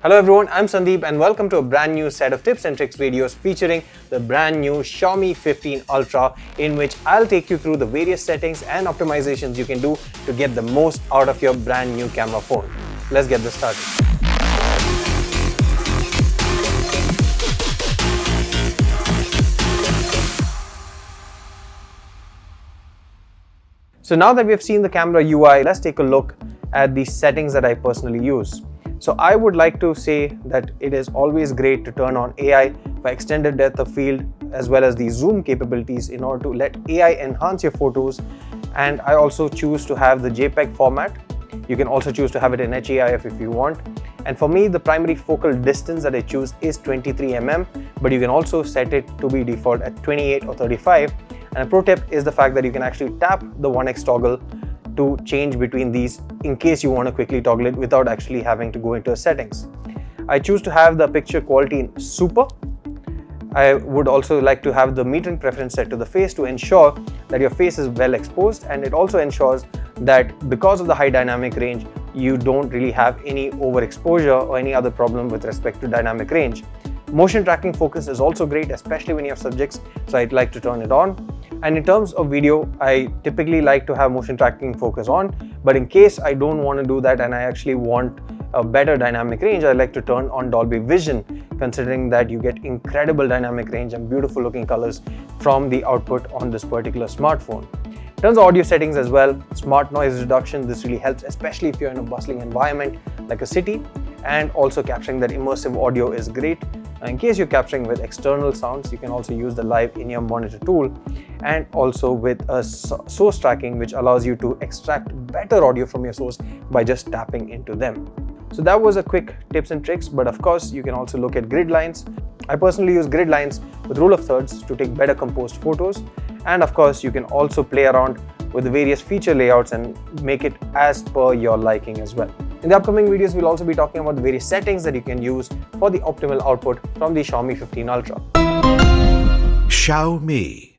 Hello everyone, I'm Sandeep and welcome to a brand new set of tips and tricks videos featuring the brand new Xiaomi 15 Ultra, in which I'll take you through the various settings and optimizations you can do to get the most out of your brand new camera phone. Let's get this started. So now that we have seen the camera UI, let's take a look at the settings that I personally use. So I would like to say that it is always great to turn on AI for extended depth of field as well as the zoom capabilities in order to let AI enhance your photos. And I also choose to have the JPEG format. You can also choose to have it in HEIF if you want. And for me, the primary focal distance that I choose is 23 mm, but you can also set it to be default at 28 or 35. And a pro tip is the fact that you can actually tap the 1x toggle to change between these in case you want to quickly toggle it without actually having to go into settings. I choose to have the picture quality in super. I would also like to have the metering preference set to the face to ensure that your face is well exposed, and it also ensures that because of the high dynamic range, you don't really have any overexposure or any other problem with respect to dynamic range. Motion tracking focus is also great, especially when you have subjects, so I'd like to turn it on. And in terms of video, I typically like to have motion tracking focus on, but in case I don't want to do that and I actually want a better dynamic range, I like to turn on Dolby Vision, considering that you get incredible dynamic range and beautiful looking colors from the output on this particular smartphone. In terms of audio settings as well, smart noise reduction, this really helps, especially if you're in a bustling environment like a city, and also capturing that immersive audio is great. In case you're capturing with external sounds, you can also use the live in-ear monitor tool, and also with a source tracking, which allows you to extract better audio from your source by just tapping into them. So that was a quick tips and tricks, but of course you can also look at grid lines. I personally use grid lines with rule of thirds to take better composed photos, and of course you can also play around with the various feature layouts and make it as per your liking as well. In the upcoming videos, we'll also be talking about the various settings that you can use for the optimal output from the Xiaomi 15 Ultra. Xiaomi.